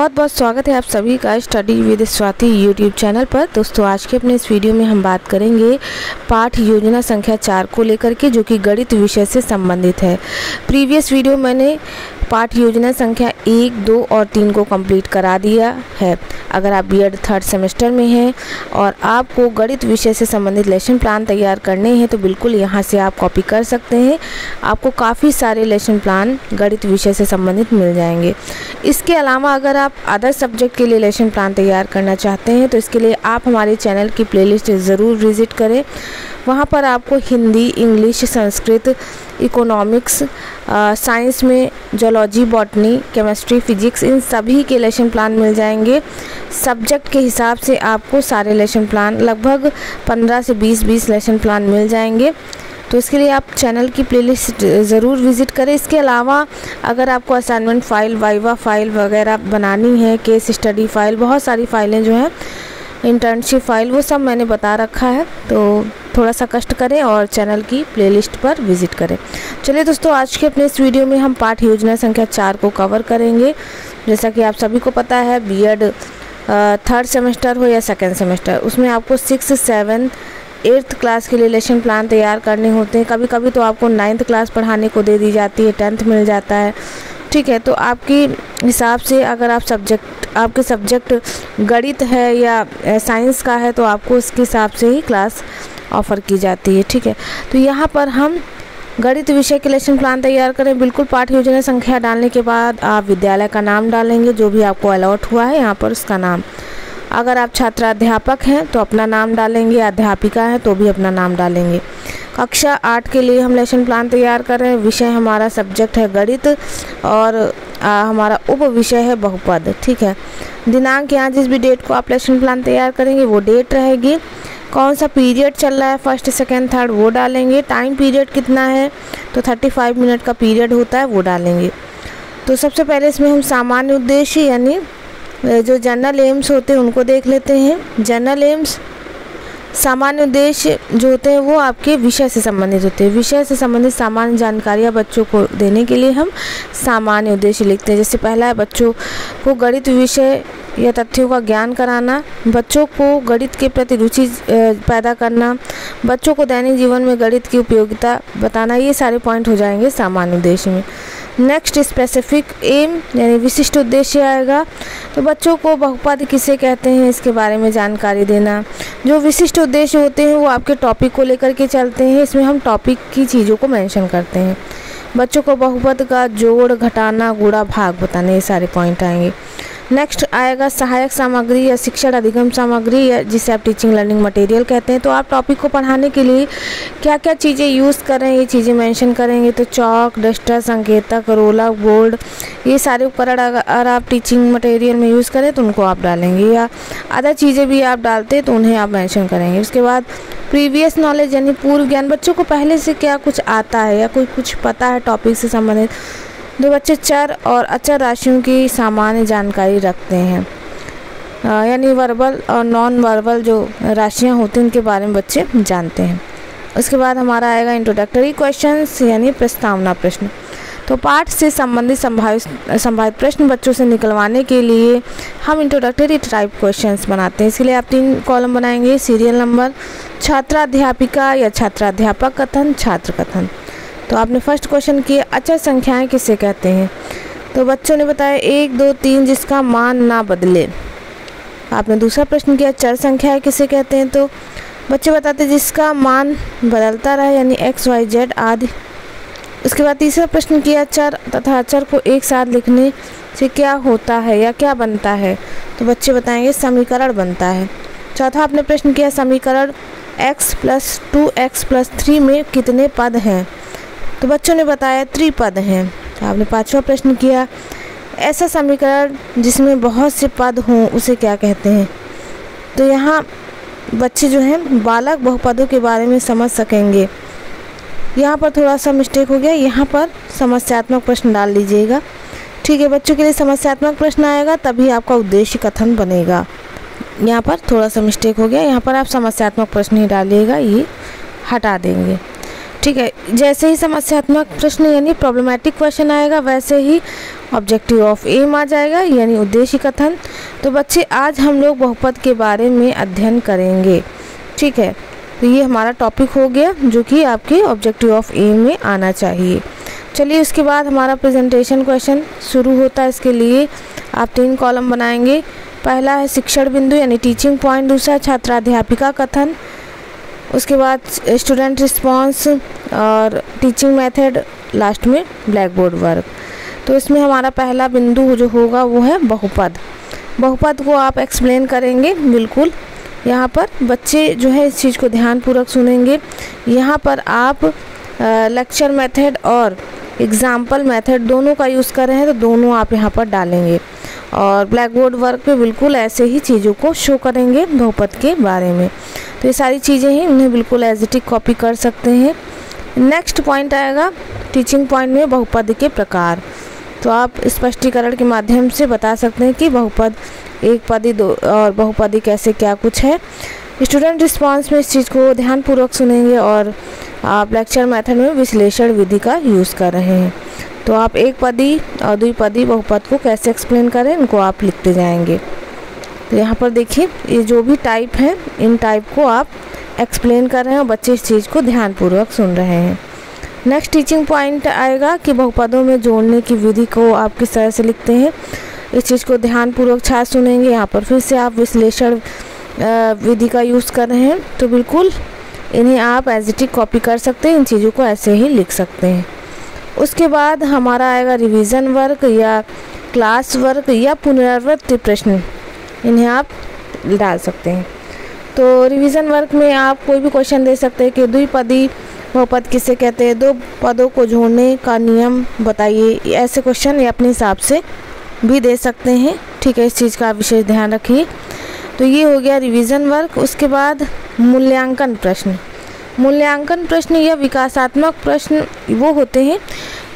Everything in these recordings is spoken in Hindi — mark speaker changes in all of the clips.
Speaker 1: बहुत बहुत स्वागत है आप सभी का study with Swati YouTube channel पर। दोस्तों आज के अपने इस वीडियो में हम बात करेंगे पाठ योजना संख्या 4 को लेकर के, जो कि गणित विषय से संबंधित है। प्रीवियस वीडियो मैंने पाठ योजना संख्या 1, 2 और 3 को कंप्लीट करा दिया है। अगर आप बीएड 3rd सेमेस्टर में हैं और आपको गणित विषय से संबंधित लेसन प्लान तैयार करने हैं तो बिल्कुल यहाँ से आप कॉपी कर सकते हैं। आपको काफ़ी सारे लेसन प्लान गणित विषय से संबंधित मिल जाएंगे। इसके अलावा अगर आप अदर सब्जेक्ट के लिए लेसन प्लान तैयार करना चाहते हैं तो इसके लिए आप हमारे चैनल की प्लेलिस्ट ज़रूर विज़िट करें। वहाँ पर आपको Hindi, English, Sanskrit, economics, science में जूलॉजी, बॉटनी, केमिस्ट्री, फिजिक्स, इन सभी के लेसन प्लान मिल जाएंगे। सब्जेक्ट के हिसाब से आपको सारे लेसन प्लान लगभग 15 से 20 लेसन प्लान मिल जाएंगे। तो इसके लिए आप चैनल की प्लेलिस्ट ज़रूर विज़िट करें। इसके अलावा अगर आपको असाइनमेंट फ़ाइल, वाइवा फ़ाइल वगैरह बनानी है, केस स्टडी फ़ाइल, बहुत सारी फ़ाइलें जो हैं, इंटर्नशिप फ़ाइल, वो सब मैंने बता रखा है। तो थोड़ा सा कष्ट करें और चैनल की प्लेलिस्ट पर विज़िट करें। चलिए दोस्तों, आज के अपने इस वीडियो में हम पाठ योजना संख्या 4 को कवर करेंगे। जैसा कि आप सभी को पता है, बीएड 3rd सेमेस्टर हो या 2nd सेमेस्टर, उसमें आपको 6, 7, 8th क्लास के लिए लेसन प्लान तैयार करने होते हैं। कभी कभी तो आपको 9th क्लास पढ़ाने को दे दी जाती है, 10th मिल जाता है। ठीक है, तो आपके हिसाब से अगर आपके सब्जेक्ट गणित है या साइंस का है तो आपको उसके हिसाब से ही क्लास ऑफ़र की जाती है। ठीक है, तो यहाँ पर हम गणित विषय के लेसन प्लान तैयार करें। बिल्कुल पाठ योजना संख्या डालने के बाद आप विद्यालय का नाम डालेंगे, जो भी आपको अलॉट हुआ है यहाँ पर उसका नाम। अगर आप छात्र अध्यापक हैं तो अपना नाम डालेंगे, अध्यापिका है तो भी अपना नाम डालेंगे। कक्षा 8 के लिए हम लेसन प्लान तैयार कर रहे हैं। विषय हमारा सब्जेक्ट है गणित और हमारा उप विषय है बहुपद। ठीक है, दिनांक यहाँ जिस भी डेट को आप लेसन प्लान तैयार करेंगे वो डेट रहेगी। कौन सा पीरियड चल रहा है, 1st, 2nd, 3rd, वो डालेंगे। टाइम पीरियड कितना है तो 35 मिनट का पीरियड होता है, वो डालेंगे। तो सबसे पहले इसमें हम सामान्य उद्देश्य यानी जो जनरल एम्स होते हैं उनको देख लेते हैं। जनरल एम्स, सामान्य उद्देश्य जो होते हैं वो आपके विषय से संबंधित होते हैं। विषय से संबंधित सामान्य जानकारियाँ बच्चों को देने के लिए हम सामान्य उद्देश्य लिखते हैं। जैसे पहला है बच्चों को गणित विषय या तथ्यों का ज्ञान कराना, बच्चों को गणित के प्रति रुचि पैदा करना, बच्चों को दैनिक जीवन में गणित की उपयोगिता बताना, ये सारे पॉइंट हो जाएंगे सामान्य उद्देश्य में। नेक्स्ट स्पेसिफिक एम यानी विशिष्ट उद्देश्य आएगा। तो बच्चों को बहुपद किसे कहते हैं इसके बारे में जानकारी देना। जो विशिष्ट उद्देश्य होते हैं वो आपके टॉपिक को लेकर के चलते हैं। इसमें हम टॉपिक की चीज़ों को मेंशन करते हैं। बच्चों को बहुपद का जोड़, घटाना, गुणा, भाग बताना, ये सारे पॉइंट आएंगे। नेक्स्ट आएगा सहायक सामग्री या शिक्षण अधिगम सामग्री, या जिसे आप टीचिंग लर्निंग मटेरियल कहते हैं। तो आप टॉपिक को पढ़ाने के लिए क्या क्या चीज़ें यूज़ कर रहे हैं ये चीज़ें मेंशन करेंगे। तो चॉक, डस्टर, संकेतक, रोलर, बोर्ड, ये सारे उपकरण अगर आप टीचिंग मटेरियल में यूज़ करें तो उनको आप डालेंगे, या अदर चीज़ें भी आप डालते हैं तो उन्हें आप मेंशन करेंगे। उसके बाद प्रीवियस नॉलेज यानी पूर्व ज्ञान, बच्चों को पहले से क्या कुछ आता है या कुछ पता है टॉपिक से संबंधित। जो बच्चे चर और अचर राशियों की सामान्य जानकारी रखते हैं, यानी वर्बल और नॉन वर्बल जो राशियां होती हैं उनके बारे में बच्चे जानते हैं। उसके बाद हमारा आएगा इंट्रोडक्टरी क्वेश्चंस यानी प्रस्तावना प्रश्न। तो पाठ से संबंधित संभावित प्रश्न बच्चों से निकलवाने के लिए हम इंट्रोडक्टरी टाइप क्वेश्चंस बनाते हैं। इसके लिए आप 3 कॉलम बनाएंगे। सीरियल नंबर, छात्राध्यापिका या छात्राध्यापक कथन, छात्र कथन। तो आपने फर्स्ट क्वेश्चन किया अचर संख्याएं किसे कहते हैं। तो बच्चों ने बताया 1, 2, 3 जिसका मान ना बदले। आपने दूसरा प्रश्न किया चर संख्याएं किसे कहते हैं। तो बच्चे बताते जिसका मान बदलता रहे यानी x, y, z आदि। उसके बाद तीसरा प्रश्न किया चर तथा अचर को एक साथ लिखने से क्या होता है या क्या बनता है। तो बच्चे बताएंगे समीकरण बनता है। चौथा आपने प्रश्न किया समीकरण x + 2x + 3 में कितने पद हैं। तो बच्चों ने बताया 3 पद हैं। तो आपने 5वां प्रश्न किया ऐसा समीकरण जिसमें बहुत से पद हों उसे क्या कहते हैं। तो यहाँ बच्चे जो हैं बालक बहुपदों के बारे में समझ सकेंगे। यहाँ पर थोड़ा सा मिस्टेक हो गया, यहाँ पर समस्यात्मक प्रश्न डाल लीजिएगा। ठीक है, बच्चों के लिए समस्यात्मक प्रश्न आएगा तभी आपका उद्देश्य कथन बनेगा। यहाँ पर थोड़ा सा मिस्टेक हो गया, यहाँ पर आप समस्यात्मक प्रश्न ही डालिएगा, ये हटा देंगे। ठीक है। जैसे ही समस्यात्मक प्रश्न यानी प्रॉब्लमेटिक क्वेश्चन आएगा, वैसे ही ऑब्जेक्टिव ऑफ एम आ जाएगा यानी उद्देश्य कथन। तो बच्चे आज हम लोग बहुपद के बारे में अध्ययन करेंगे। ठीक है, तो ये हमारा टॉपिक हो गया जो कि आपके ऑब्जेक्टिव ऑफ एम में आना चाहिए। चलिए उसके बाद हमारा प्रेजेंटेशन क्वेश्चन शुरू होता है। इसके लिए आप 3 कॉलम बनाएंगे। पहला है शिक्षण बिंदु यानी टीचिंग पॉइंट, दूसरा छात्राध्यापिका कथन, उसके बाद स्टूडेंट रिस्पॉन्स और टीचिंग मेथड, लास्ट में ब्लैक बोर्ड वर्क। तो इसमें हमारा पहला बिंदु जो होगा वो है बहुपद। बहुपद को आप एक्सप्लेन करेंगे। बिल्कुल यहाँ पर बच्चे जो है इस चीज़ को ध्यानपूर्वक सुनेंगे। यहाँ पर आप लेक्चर मेथड और एग्जाम्पल मेथड दोनों का यूज़ कर रहे हैं, तो दोनों आप यहाँ पर डालेंगे और ब्लैक बोर्ड वर्क पे बिल्कुल ऐसे ही चीज़ों को शो करेंगे बहुपद के बारे में। तो ये सारी चीज़ें हैं, उन्हें बिल्कुल एज इट इज कॉपी कर सकते हैं। नेक्स्ट पॉइंट आएगा टीचिंग पॉइंट में बहुपद के प्रकार। तो आप स्पष्टीकरण के माध्यम से बता सकते हैं कि बहुपद एक पदी दो और बहुपदी कैसे क्या कुछ है। स्टूडेंट रिस्पांस में इस चीज़ को ध्यानपूर्वक सुनेंगे और आप लेक्चर मेथड में विश्लेषण विधि का यूज़ कर रहे हैं। तो आप एक पदी और द्विपदी बहुपद को कैसे एक्सप्लेन करें, इनको आप लिखते जाएंगे। तो यहाँ पर देखिए ये जो भी टाइप है, इन टाइप को आप एक्सप्लेन कर रहे हैं और बच्चे इस चीज़ को ध्यानपूर्वक सुन रहे हैं। नेक्स्ट टीचिंग पॉइंट आएगा कि बहुपदों में जोड़ने की विधि को आप किस तरह से लिखते हैं। इस चीज़ को ध्यानपूर्वक छात्र सुनेंगे। यहाँ पर फिर से आप विश्लेषण विधि का यूज़ कर रहे हैं, तो बिल्कुल इन्हें आप एज इट इज कॉपी कर सकते हैं। इन चीज़ों को ऐसे ही लिख सकते हैं। उसके बाद हमारा आएगा रिवीजन वर्क या क्लास वर्क या पुनरावृत्ति प्रश्न, इन्हें आप डाल सकते हैं। तो रिवीजन वर्क में आप कोई भी क्वेश्चन दे सकते हैं कि द्विपदी बहुपद किसे कहते हैं, 2 पदों को जोड़ने का नियम बताइए। ऐसे क्वेश्चन ये अपने हिसाब से भी दे सकते हैं। ठीक है, इस चीज़ का विशेष ध्यान रखिए। तो ये हो गया रिवीजन वर्क। उसके बाद मूल्यांकन प्रश्न। मूल्यांकन प्रश्न या विकासात्मक प्रश्न वो होते हैं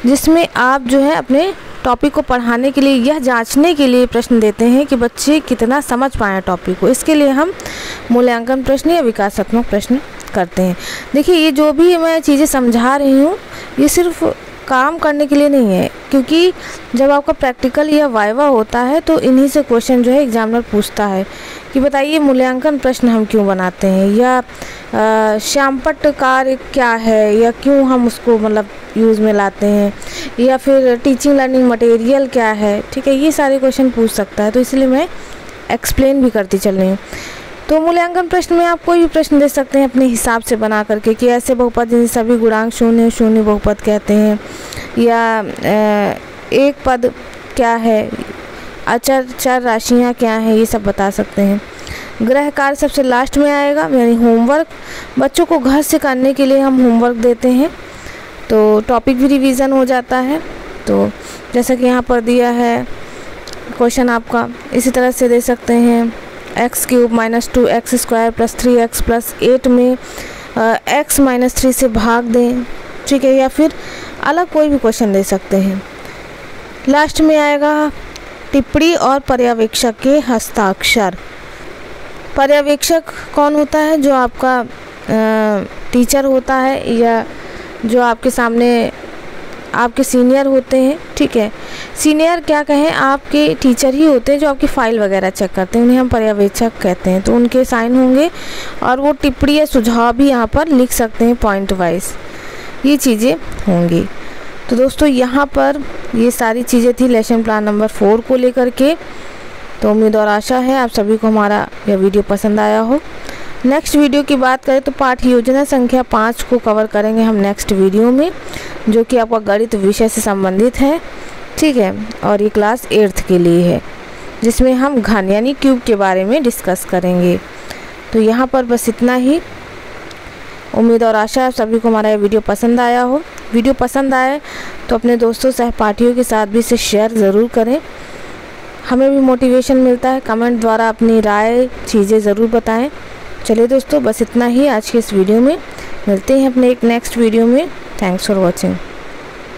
Speaker 1: जिसमें आप जो है अपने टॉपिक को पढ़ाने के लिए यह जांचने के लिए प्रश्न देते हैं कि बच्चे कितना समझ पाएँ टॉपिक को। इसके लिए हम मूल्यांकन प्रश्न या विकासात्मक प्रश्न करते हैं। देखिए ये जो भी मैं चीज़ें समझा रही हूँ ये सिर्फ काम करने के लिए नहीं है, क्योंकि जब आपका प्रैक्टिकल या वाइवा होता है तो इन्हीं से क्वेश्चन जो है एग्जामिनर पूछता है कि बताइए मूल्यांकन प्रश्न हम क्यों बनाते हैं, या श्यामपट्ट कार्य क्या है या क्यों हम उसको मतलब यूज़ में लाते हैं, या फिर टीचिंग लर्निंग मटेरियल क्या है। ठीक है, ये सारे क्वेश्चन पूछ सकता है, तो इसलिए मैं एक्सप्लेन भी करती चल रही हूँ। तो मूल्यांकन प्रश्न में आप कोई भी प्रश्न दे सकते हैं अपने हिसाब से बना करके कि ऐसे बहुपद जिन्हें सभी गुणांक शून्य शून्य बहुपद कहते हैं, या एक पद क्या है, अचर चर राशियाँ क्या हैं, ये सब बता सकते हैं। गृह कार्य सबसे लास्ट में आएगा यानी होमवर्क। बच्चों को घर से करने के लिए हम होमवर्क देते हैं, तो टॉपिक भी रिवीजन हो जाता है। तो जैसा कि यहाँ पर दिया है क्वेश्चन आपका, इसी तरह से दे सकते हैं x³ - 2x² + 3x + 8 में x - 3 से भाग दें। ठीक है, या फिर अलग कोई भी क्वेश्चन दे सकते हैं। लास्ट में आएगा टिप्पणी और पर्यवेक्षक के हस्ताक्षर। पर्यवेक्षक कौन होता है? जो आपका टीचर होता है या जो आपके सामने आपके सीनियर होते हैं। ठीक है, सीनियर क्या कहें, आपके टीचर ही होते हैं जो आपकी फ़ाइल वगैरह चेक करते हैं, उन्हें हम पर्यवेक्षक कहते हैं। तो उनके साइन होंगे और वो टिप्पणी या सुझाव भी यहाँ पर लिख सकते हैं पॉइंट वाइज, ये चीज़ें होंगी। तो दोस्तों यहाँ पर ये सारी चीज़ें थी लेसन प्लान नंबर 4 को लेकर के। तो उम्मीद और आशा है आप सभी को हमारा यह वीडियो पसंद आया हो। नेक्स्ट वीडियो की बात करें तो पाठ योजना संख्या 5 को कवर करेंगे हम नेक्स्ट वीडियो में, जो कि आपका गणित विषय से संबंधित है। ठीक है, और ये क्लास 8th के लिए है, जिसमें हम घन यानी क्यूब के बारे में डिस्कस करेंगे। तो यहाँ पर बस इतना ही। उम्मीद और आशा है आप सभी को हमारा ये वीडियो पसंद आया हो। वीडियो पसंद आए तो अपने दोस्तों सहपाठियों के साथ भी इसे शेयर ज़रूर करें, हमें भी मोटिवेशन मिलता है। कमेंट द्वारा अपनी राय चीज़ें ज़रूर बताएं। चलिए दोस्तों, बस इतना ही आज के इस वीडियो में। मिलते हैं अपने एक नेक्स्ट वीडियो में। Thanks for watching.